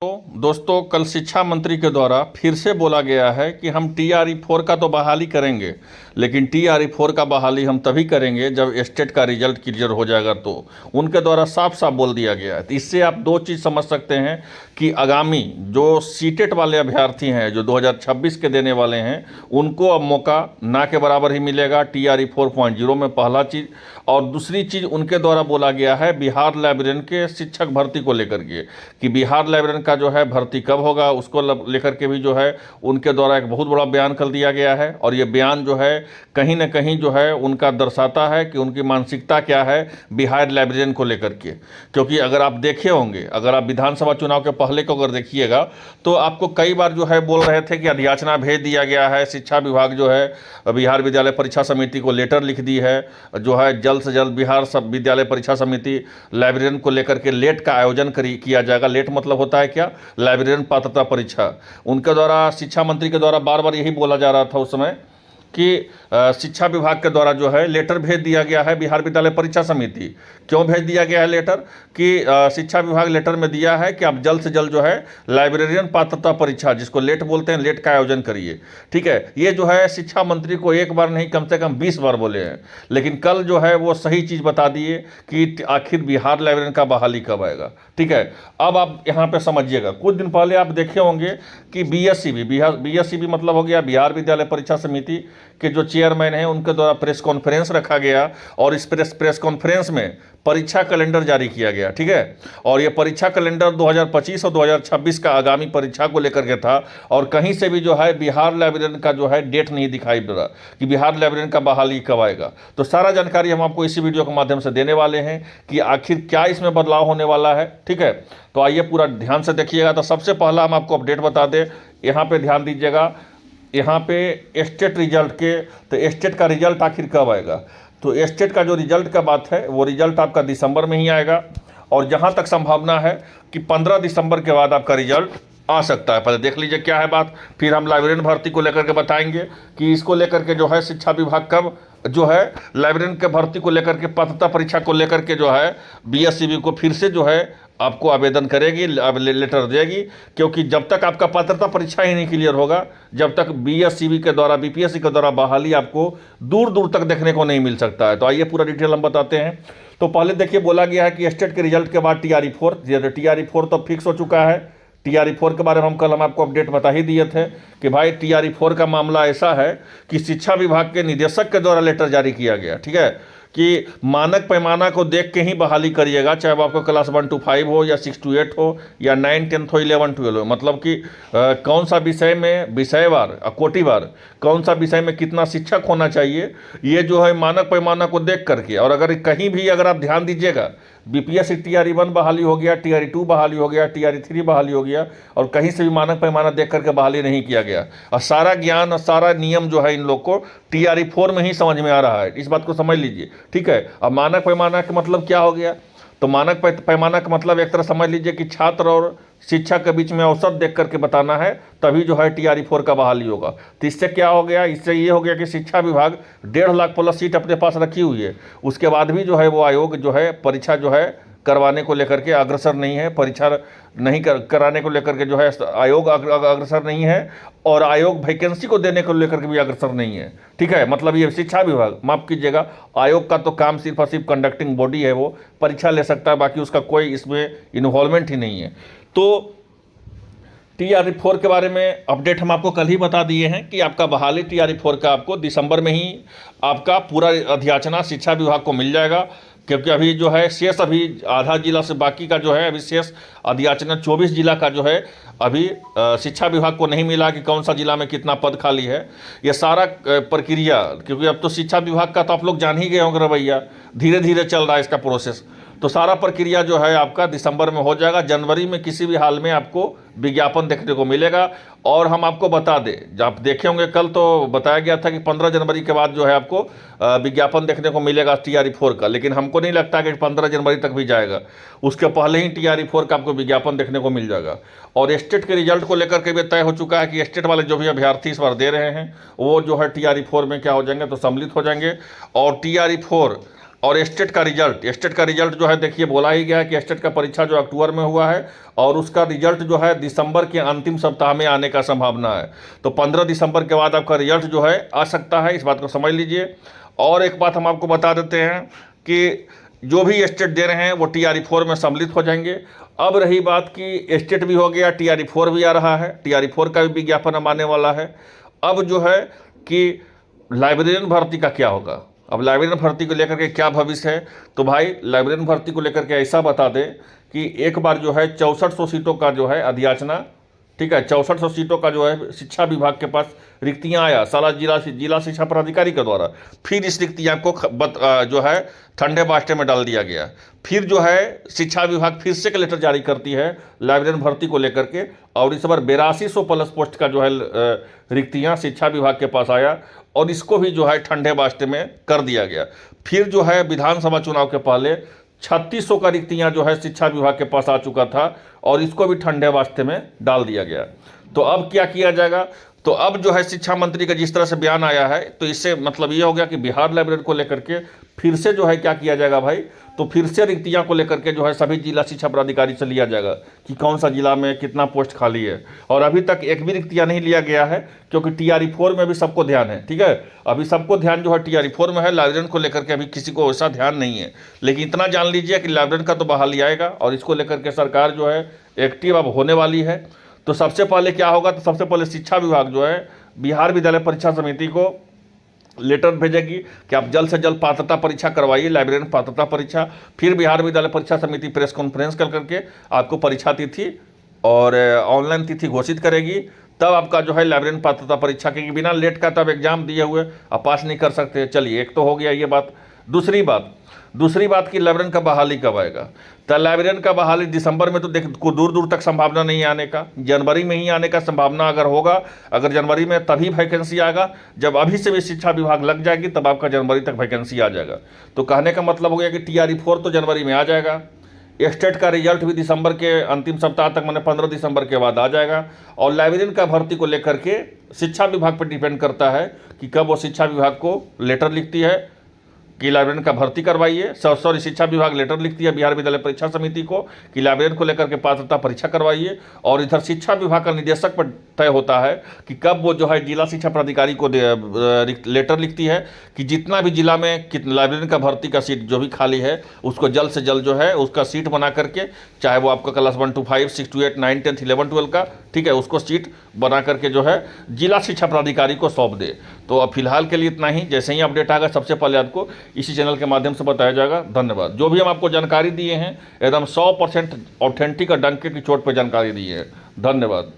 तो दोस्तों, कल शिक्षा मंत्री के द्वारा फिर से बोला गया है कि हम TRE-4 का तो बहाली करेंगे, लेकिन TRE-4 का बहाली हम तभी करेंगे जब स्टेट का रिजल्ट क्लियर हो जाएगा। तो उनके द्वारा साफ साफ बोल दिया गया है। तो इससे आप दो चीज़ समझ सकते हैं कि आगामी जो सीटेट वाले अभ्यर्थी हैं, जो 2026 के देने वाले हैं, उनको अब मौका ना के बराबर ही मिलेगा TRE 4.0 में, पहला चीज़। और दूसरी चीज़ उनके द्वारा बोला गया है बिहार लाइब्रेरियन के शिक्षक भर्ती को लेकर के, कि बिहार लाइब्रेरियन का जो है भर्ती कब होगा, उसको लेकर के भी जो है उनके द्वारा एक बहुत बड़ा बयान कर दिया गया है। और ये बयान जो है कहीं ना कहीं जो है उनका दर्शाता है कि उनकी मानसिकता क्या है बिहार लाइब्रेरियन को लेकर के। क्योंकि अगर आप देखे होंगे, अगर आप विधानसभा चुनाव के पहले को अगर देखिएगा, तो आपको कई बार जो है बोल रहे थे कि अधियाचना भेज दिया गया है, शिक्षा विभाग जो है बिहार विद्यालय परीक्षा समिति को लेटर लिख दी है, जो है जल्द से जल्द बिहार सब विद्यालय परीक्षा समिति लाइब्रेरियन को लेकर के लेट का आयोजन किया जाएगा। लेट मतलब होता है क्या? लाइब्रेरियन पात्रता परीक्षा। उनके द्वारा, शिक्षा मंत्री के द्वारा बार बार यही बोला जा रहा था उस समय कि शिक्षा विभाग के द्वारा जो है लेटर भेज दिया गया है बिहार विद्यालय परीक्षा समिति। क्यों भेज दिया गया है लेटर? कि शिक्षा विभाग लेटर में दिया है कि आप जल्द से जल्द जो है लाइब्रेरियन पात्रता परीक्षा, जिसको लेट बोलते हैं, लेट का आयोजन करिए। ठीक है, ये जो है शिक्षा मंत्री को एक बार नहीं कम से कम 20 बार बोले हैं, लेकिन कल जो है वो सही चीज़ बता दिए कि आखिर बिहार लाइब्रेरियन का बहाली कब आएगा। ठीक है, अब आप यहाँ पे समझिएगा, कुछ दिन पहले आप देखे होंगे कि BSCB मतलब हो गया बिहार विद्यालय परीक्षा समिति के जो चेयरमैन हैं, उनके द्वारा प्रेस कॉन्फ्रेंस रखा गया और इस प्रेस कॉन्फ्रेंस में परीक्षा कैलेंडर जारी किया गया। ठीक है, और ये परीक्षा कैलेंडर 2025 और 2026 का आगामी परीक्षा को लेकर के था। और कहीं से भी जो है बिहार लाइब्रेरियन का जो है डेट नहीं दिखाई दे रहा कि बिहार लाइब्रेरियन का बहाली कब आएगा। तो सारा जानकारी हम आपको इसी वीडियो के माध्यम से देने वाले हैं कि आखिर क्या इसमें बदलाव होने वाला है। ठीक है, तो आइए पूरा ध्यान से देखिएगा। तो सबसे पहला हम आपको अपडेट बता दें, यहाँ पे ध्यान दीजिएगा, यहाँ पे स्टेट रिजल्ट के, तो स्टेट का रिजल्ट आखिर कब आएगा? तो स्टेट का जो रिजल्ट का बात है, वो रिजल्ट आपका दिसंबर में ही आएगा। और जहाँ तक संभावना है कि 15 दिसंबर के बाद आपका रिजल्ट आ सकता है। पहले देख लीजिए क्या है बात, फिर हम लाइब्रेरियन भर्ती को लेकर के बताएंगे कि इसको लेकर के जो है शिक्षा विभाग कब जो है लाइब्रेरियन के भर्ती को लेकर के, पात्रता परीक्षा को लेकर के जो है BSCB को फिर से जो है आपको आवेदन करेगी, लेटर देगी। क्योंकि जब तक आपका पात्रता परीक्षा ही नहीं क्लियर होगा, जब तक BSCB के द्वारा, BPSC के द्वारा बहाली आपको दूर दूर तक देखने को नहीं मिल सकता है। तो आइए पूरा डिटेल हम बताते हैं। तो पहले देखिए, बोला गया है कि स्टेट के रिजल्ट के बाद TRE-4 तो फिक्स हो चुका है। TRE-4 के बारे में हम आपको अपडेट बता ही दिए थे कि भाई TRE-4 का मामला ऐसा है कि शिक्षा विभाग के निदेशक के द्वारा लेटर जारी किया गया। ठीक है, कि मानक पैमाना को देख के ही बहाली करिएगा, चाहे वो आपको क्लास 1 to 5 हो या 6 to 8 हो या 9, 10 हो, 11, 12 हो। मतलब कि कौन सा विषय में विषयवार, कोटिवार कौन सा विषय में कितना शिक्षक होना चाहिए, ये जो है मानक पैमाना को देख करके। और अगर कहीं भी अगर आप ध्यान दीजिएगा, BPSC TRE-1 बहाली हो गया, TRE-2 बहाली हो गया, TRE-3 बहाली हो गया, और कहीं से भी मानक पैमाना देख करके बहाली नहीं किया गया। और सारा ज्ञान और सारा नियम जो है इन लोग को TRE-4 में ही समझ में आ रहा है। इस बात को समझ लीजिए। ठीक है, अब मानक पैमाना का मतलब क्या हो गया? तो मानक पैमाना का मतलब एक तरह समझ लीजिए कि छात्र और शिक्षक के बीच में औसत देख करके बताना है, तभी जो है TRE-4 का बहाली होगा। तो इससे क्या हो गया? इससे ये हो गया कि शिक्षा विभाग 1.5 लाख प्लस सीट अपने पास रखी हुई है, उसके बाद भी जो है वो आयोग जो है परीक्षा जो है करवाने को लेकर के अग्रसर नहीं है, परीक्षा नहीं कराने को लेकर के जो है आयोग अग्रसर नहीं है, और आयोग वैकेंसी को देने को लेकर के भी अग्रसर नहीं है। ठीक है, मतलब ये शिक्षा विभाग, माफ़ कीजिएगा, आयोग का तो काम सिर्फ और सिर्फ कंडक्टिंग बॉडी है, वो परीक्षा ले सकता है, बाकी उसका कोई इसमें इन्वॉल्वमेंट ही नहीं है। तो TRE-4 के बारे में अपडेट हम आपको कल ही बता दिए हैं कि आपका बहाली TRE-4 का आपको दिसंबर में ही आपका पूरा अधियाचना शिक्षा विभाग को मिल जाएगा। क्योंकि अभी जो है शेष, अभी आधा जिला से बाकी का जो है अभी शेष अधियाचना 24 जिला का जो है अभी शिक्षा विभाग को नहीं मिला कि कौन सा जिला में कितना पद खाली है। ये सारा प्रक्रिया, क्योंकि अब तो शिक्षा विभाग का तो आप लोग जान ही गए होंगे रवैया, धीरे धीरे चल रहा है इसका प्रोसेस। तो सारा प्रक्रिया जो है आपका दिसंबर में हो जाएगा। जनवरी में किसी भी हाल में आपको विज्ञापन देखने को मिलेगा। और हम आपको बता दें, जब आप देखे होंगे कल तो बताया गया था कि 15 जनवरी के बाद जो है आपको विज्ञापन देखने को मिलेगा TRE-4 का, लेकिन हमको नहीं लगता कि 15 जनवरी तक भी जाएगा, उसके पहले ही TRE-4 का आपको विज्ञापन देखने को मिल जाएगा। और स्टेट के रिजल्ट को लेकर के भी तय हो चुका है कि स्टेट वाले जो भी अभ्यर्थी इस बार दे रहे हैं वो जो है TRE-4 में क्या हो जाएंगे, तो सम्मिलित हो जाएंगे। और TRE-4 और स्टेट का रिजल्ट जो है देखिए बोला ही गया है कि स्टेट का परीक्षा जो अक्टूबर में हुआ है और उसका रिजल्ट जो है दिसंबर के अंतिम सप्ताह में आने का संभावना है। तो 15 दिसंबर के बाद आपका रिजल्ट जो है आ सकता है, इस बात को समझ लीजिए। और एक बात हम आपको बता देते हैं कि जो भी स्टेट दे रहे हैं वो TRE-4 में सम्मिलित हो जाएंगे। अब रही बात कि स्टेट भी हो गया, TRE-4 भी आ रहा है, TRE-4 का भी विज्ञापन अब आने वाला है। अब जो है कि लाइब्रेरियन भर्ती का क्या होगा, अब लाइब्रेरियन भर्ती को लेकर के क्या भविष्य है, तो भाई लाइब्रेरियन भर्ती को लेकर के ऐसा बता दें कि एक बार जो है 6400 सीटों का जो है अधियाचना, ठीक है, 6400 सीटों का जो है शिक्षा विभाग के पास रिक्तियां आया साला जिला शिक्षा पदाधिकारी के द्वारा। फिर इस रिक्तियां को जो है ठंडे बास्ते में डाल दिया गया। फिर जो है शिक्षा विभाग फिर से लेटर जारी करती है लाइब्रेरियन भर्ती को लेकर के, और इस बार 8200 प्लस पोस्ट का जो है रिक्तियां शिक्षा विभाग के पास आया और इसको भी जो है ठंडे बास्ते में कर दिया गया। फिर जो है विधानसभा चुनाव के पहले 3600 का रिक्तियां जो है शिक्षा विभाग के पास आ चुका था और इसको भी ठंडे वास्ते में डाल दिया गया। तो अब क्या किया जाएगा, तो अब जो है शिक्षा मंत्री का जिस तरह से बयान आया है, तो इससे मतलब ये हो गया कि बिहार लाइब्रेरी को लेकर के फिर से जो है क्या किया जाएगा भाई, तो फिर से रिक्तियां को लेकर के जो है सभी जिला शिक्षा पदाधिकारी से लिया जाएगा कि कौन सा जिला में कितना पोस्ट खाली है। और अभी तक एक भी रिक्तियां नहीं लिया गया है क्योंकि TRE-4 में भी सबको ध्यान है, ठीक है, अभी सबको ध्यान जो है TRE-4 में है, लाइब्रेरियन को लेकर के अभी किसी को वैसा ध्यान नहीं है। लेकिन इतना जान लीजिए कि लाइब्रेरियन का तो बहाली आएगा और इसको लेकर के सरकार जो है एक्टिव अब होने वाली है। तो सबसे पहले क्या होगा, तो सबसे पहले शिक्षा विभाग जो है बिहार विद्यालय परीक्षा समिति को लेटर भेजेगी कि आप जल्द से जल्द पात्रता परीक्षा करवाइए, लाइब्रेरियन पात्रता परीक्षा। फिर बिहार विद्यालय परीक्षा समिति प्रेस कॉन्फ्रेंस कर करके आपको परीक्षा तिथि और ऑनलाइन तिथि घोषित करेगी। तब आपका जो है लाइब्रेरियन पात्रता परीक्षा के बिना लेट का तब एग्जाम दिए हुए आप पास नहीं कर सकते। चलिए, एक तो हो गया ये बात। दूसरी बात कि लाइब्रेरियन का बहाली कब आएगा, तो लाइब्रेरियन का बहाली दिसंबर में तो दूर दूर तक संभावना नहीं आने का, जनवरी में ही आने का संभावना अगर होगा। अगर जनवरी में तभी वैकेंसी आएगा जब अभी से भी शिक्षा विभाग लग जाएगी, तब आपका जनवरी तक वैकेंसी आ जाएगा। तो कहने का मतलब हो गया कि TRE-4 तो जनवरी में आ जाएगा, स्टेट का रिजल्ट भी दिसंबर के अंतिम सप्ताह तक मैंने 15 दिसंबर के बाद आ जाएगा। और लाइब्रेरियन का भर्ती को लेकर के शिक्षा विभाग पर डिपेंड करता है कि कब वो शिक्षा विभाग को लेटर लिखती है कि लाइब्रेरियन का भर्ती करवाइए। सॉरी, शिक्षा विभाग लेटर लिखती है बिहार विद्यालय परीक्षा समिति को कि लाइब्रेरियन को लेकर के पात्रता परीक्षा करवाइए। और इधर शिक्षा विभाग का निदेशक पर तय होता है कि कब वो जो है जिला शिक्षा पदाधिकारी को लेटर लिखती है कि जितना भी जिला में लाइब्रेरियन का भर्ती का सीट जो भी खाली है उसको जल्द से जल्द जो है उसका सीट बना करके, चाहे वो आपका क्लास 1 to 5, 6 to 8, 9, 10, 11, 12 का, ठीक है, उसको सीट बना करके जो है जिला शिक्षा पदाधिकारी को सौंप दे। तो अब फिलहाल के लिए इतना ही। जैसे ही अपडेट आएगा सबसे पहले आपको इसी चैनल के माध्यम से बताया जाएगा। धन्यवाद। जो भी हम आपको जानकारी दिए हैं एकदम 100% ऑथेंटिक और डंके की चोट पर जानकारी दी है। धन्यवाद।